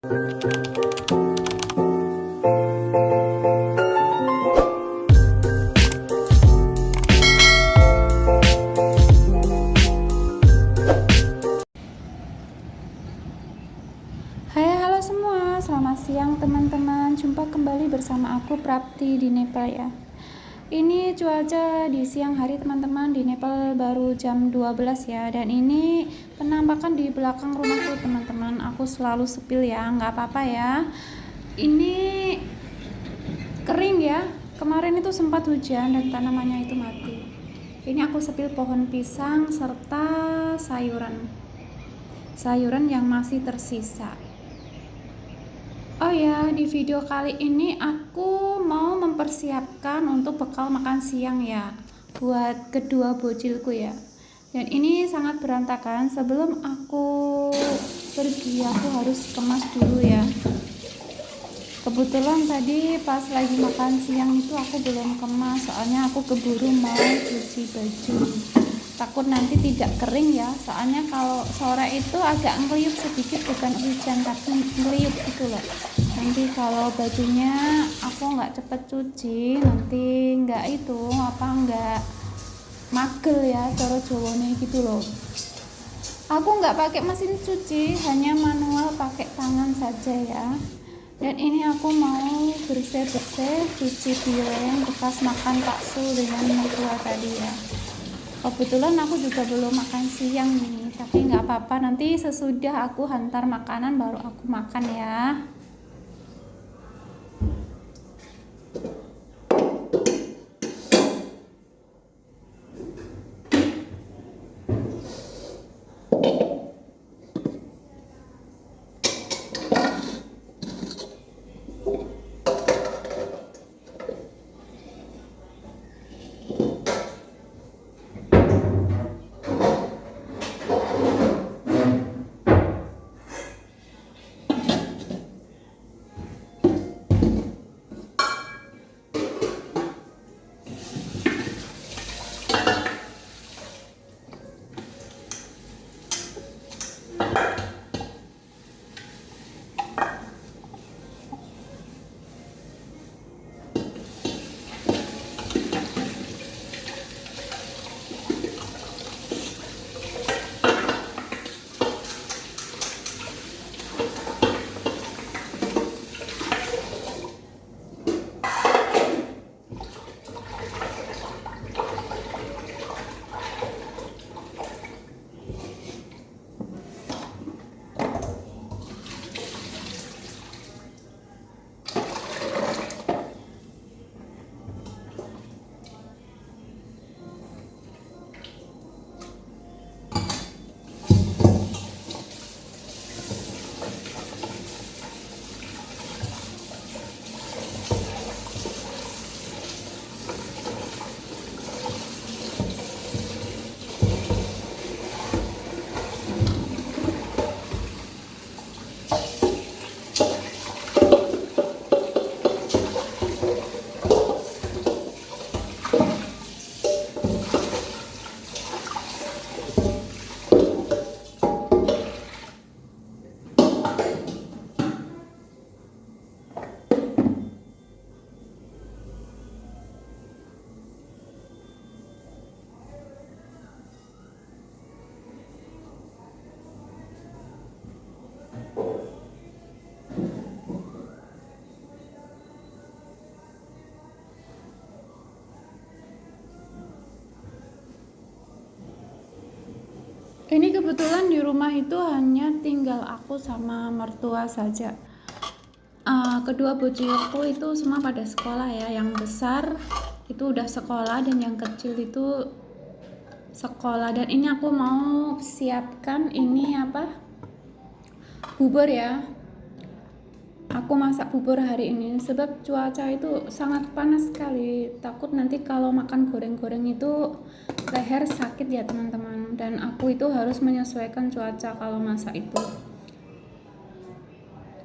Halo semua, selamat siang teman-teman. Jumpa kembali bersama aku Prapti di Nepal ya. Ini cuaca di siang hari teman-teman, di Nepal baru jam 12 ya. Dan ini penampakan di belakang rumahku teman-teman. Aku selalu sepil ya, nggak apa-apa ya. Ini kering ya. Kemarin itu sempat hujan dan tanamannya itu mati. Ini aku sepil pohon pisang serta sayuran yang masih tersisa. Oh ya, di video kali ini aku mau mempersiapkan untuk bekal makan siang ya, buat kedua bocilku ya. Dan ini sangat berantakan. Sebelum aku pergi, aku harus kemas dulu ya. Kebetulan tadi pas lagi makan siang itu aku belum kemas, soalnya aku keburu mau cuci baju. Takut nanti tidak kering ya, soalnya kalau sore itu agak ngeliup sedikit, bukan hujan tapi ngeliup gitu loh. Nanti kalau bajunya aku nggak cepet cuci, nanti nggak magel ya, cara Jawane gitu loh. Aku nggak pakai mesin cuci, hanya manual pakai tangan saja ya. Dan ini aku mau bersih-bersih, cuci piring bekas makan bakso dengan mertua tadi ya. Kebetulan aku juga belum makan siang nih, tapi nggak apa-apa, nanti sesudah aku hantar makanan baru aku makan ya. Ini kebetulan di rumah itu hanya tinggal aku sama mertua saja. Kedua bocilku itu semua pada sekolah ya. Yang besar itu udah sekolah dan yang kecil itu sekolah. Dan ini aku mau siapkan ini bubur ya. Aku masak bubur hari ini sebab cuaca itu sangat panas sekali. Takut nanti kalau makan goreng-goreng itu leher sakit ya teman-teman. Dan aku itu harus menyesuaikan cuaca kalau masak itu.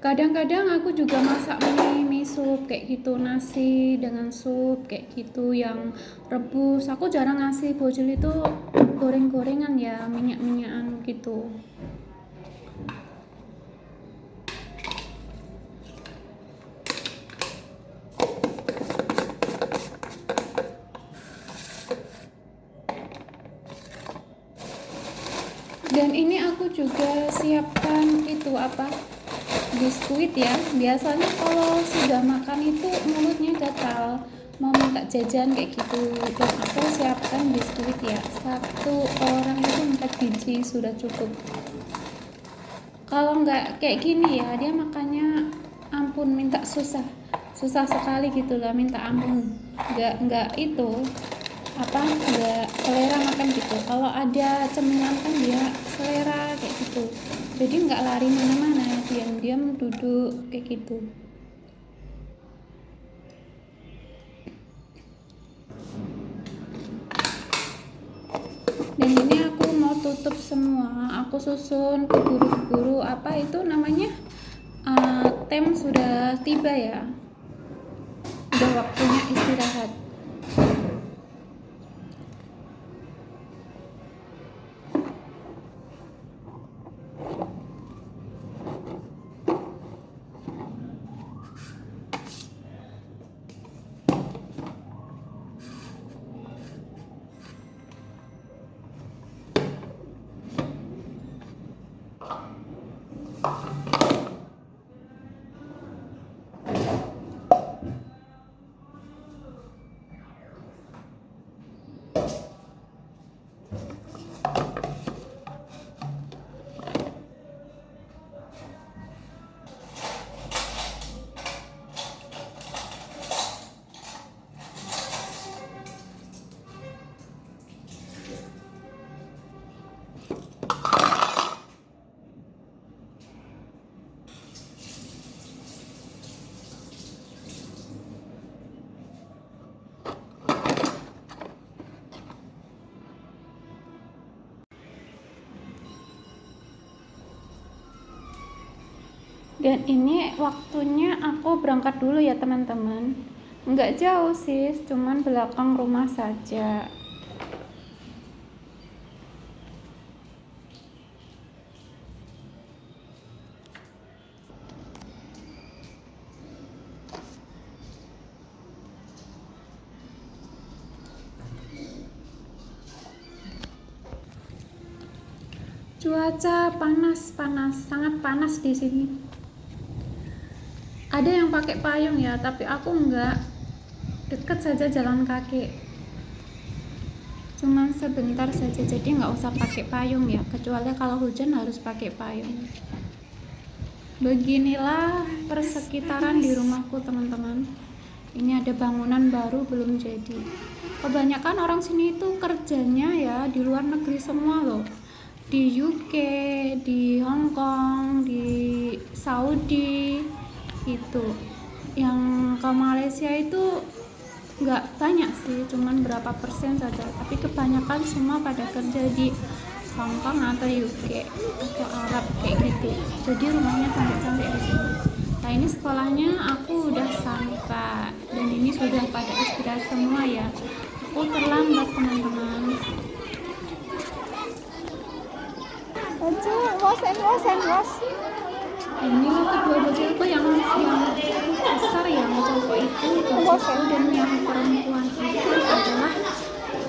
Kadang-kadang aku juga masak mie sup kayak gitu, nasi dengan sup kayak gitu yang rebus. Aku jarang ngasih bocil itu goreng-gorengan ya, minyak-minyakan gitu. juga siapkan itu apa, biskuit ya. Biasanya kalau sudah makan itu mulutnya gatal, mau minta jajan kayak gitu. Dan aku siapkan biskuit ya, satu orang itu 4 biji sudah cukup. Kalau nggak kayak gini ya, dia makannya ampun minta susah sekali gitu lah, minta ampun, nggak itu apa, nggak selera makan gitu. Kalau ada cemilan kan dia selera kayak gitu, jadi nggak lari mana-mana, diam-diam duduk kayak gitu. Dan ini aku mau tutup semua, aku susun ke guru-guru apa itu namanya, tem sudah tiba ya, udah waktunya istirahat. Dan ini waktunya aku berangkat dulu ya teman-teman, nggak jauh sih, cuman belakang rumah saja. Cuaca panas, sangat panas di sini. Ada yang pakai payung ya, tapi aku enggak, deket saja jalan kaki, cuman sebentar saja, jadi nggak usah pakai payung ya, kecuali kalau hujan harus pakai payung. Beginilah persekitaran di rumahku teman-teman. Ini ada bangunan baru belum jadi. Kebanyakan orang sini itu kerjanya ya di luar negeri semua loh, di UK, di Hong Kong, di Saudi itu. Yang ke Malaysia itu nggak banyak sih, cuman berapa persen saja, tapi kebanyakan semua pada kerja di Hong Kong atau UK atau Arab kayak gitu. Jadi rumahnya cantik-cantik di sini. Nah ini sekolahnya aku udah sampai, dan ini sudah pada istirahat semua ya. Aku terlambat teman-teman. Was. Ini loh kedua bocilku yang besar yang cowok itu bocilku, dan yang perempuan itu adalah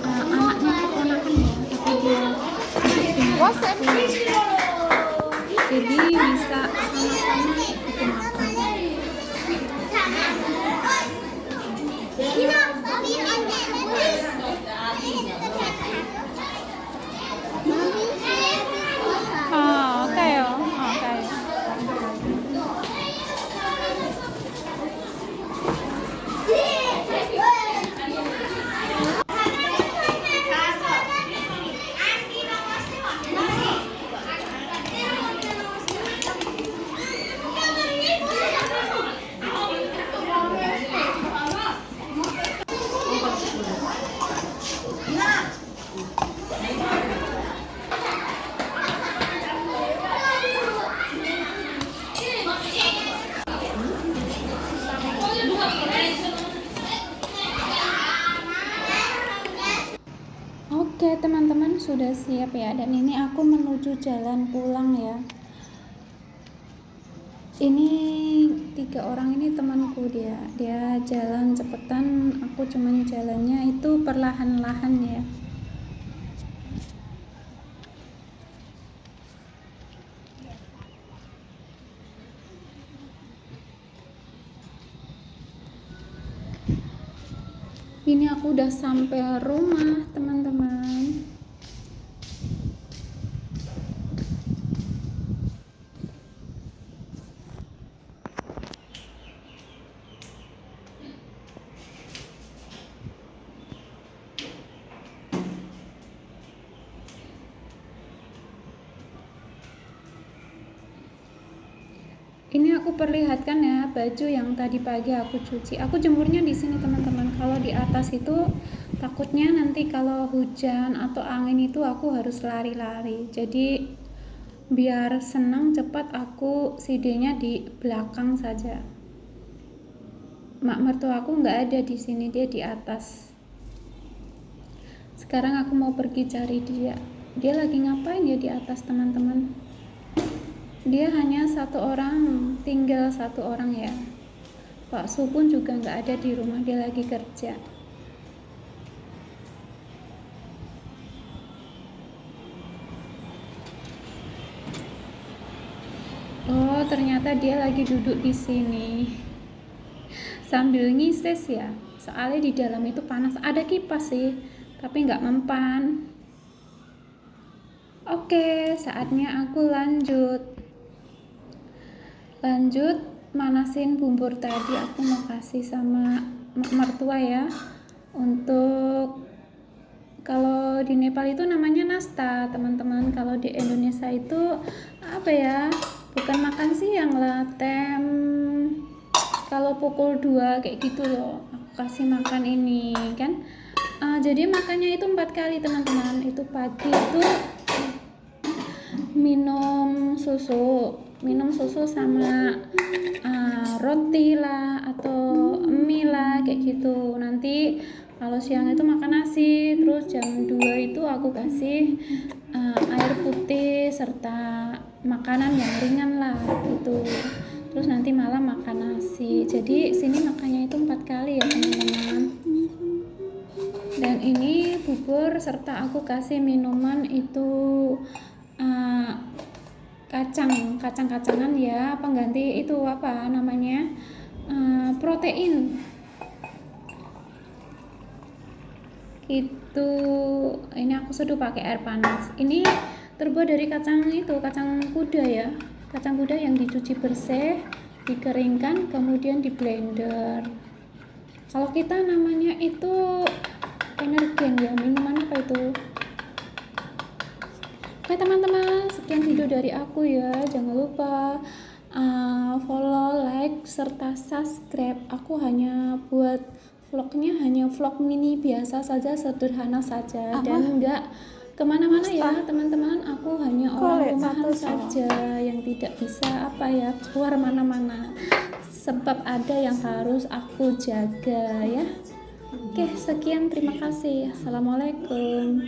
anaknya keponakan ya, tapi dia jadi bisa sama-sama ikut makan. Oke teman-teman, sudah siap ya, dan ini aku menuju jalan pulang ya. Ini 3 orang ini temanku, dia jalan cepetan, aku cuman jalannya itu perlahan-lahan ya. Ini aku udah sampai rumah teman-teman. Ini aku perlihatkan ya baju yang tadi pagi aku cuci. Aku jemurnya di sini teman-teman. Kalau di atas itu takutnya nanti kalau hujan atau angin itu aku harus lari-lari. Jadi biar senang cepat aku sidenya di belakang saja. Mak mertua aku nggak ada di sini, dia di atas. Sekarang aku mau pergi cari dia. Dia lagi ngapain ya di atas teman-teman? Dia hanya satu orang, tinggal satu orang ya. Pak Su pun juga nggak ada di rumah, dia lagi kerja. Oh, ternyata dia lagi duduk di sini sambil ngises ya. Soalnya di dalam itu panas. Ada kipas sih, tapi nggak mempan. Oke, saatnya aku lanjut manasin bubur tadi. Aku mau kasih sama mertua ya, untuk kalau di Nepal itu namanya nasta teman-teman. Kalau di Indonesia itu apa ya, bukan makan siang lah, kalau pukul 2 kayak gitu loh aku kasih makan ini kan. Jadi makannya itu 4 kali teman-teman. Itu pagi itu minum susu sama roti lah atau mie lah kayak gitu. Nanti kalau siang itu makan nasi. Terus jam 2 itu aku kasih air putih serta makanan yang ringan lah gitu. Terus nanti malam makan nasi. Jadi sini makannya itu 4 kali ya teman-teman. Dan ini bubur serta aku kasih minuman itu kacang-kacangan ya, pengganti itu apa namanya, protein itu. Ini aku seduh pakai air panas. Ini terbuat dari kacang kuda ya, kacang kuda yang dicuci bersih, dikeringkan, kemudian di blender. Kalau kita namanya itu energen ya, minuman apa itu. Oke teman-teman, sekian video dari aku ya. Jangan lupa follow, like, serta subscribe. Aku hanya buat vlognya hanya vlog mini biasa saja, sederhana saja, dan enggak kemana-mana ya teman-teman. Aku hanya orang rumahan saja yang tidak bisa keluar mana-mana, sebab ada yang harus aku jaga ya. Oke, sekian, terima kasih. Assalamualaikum.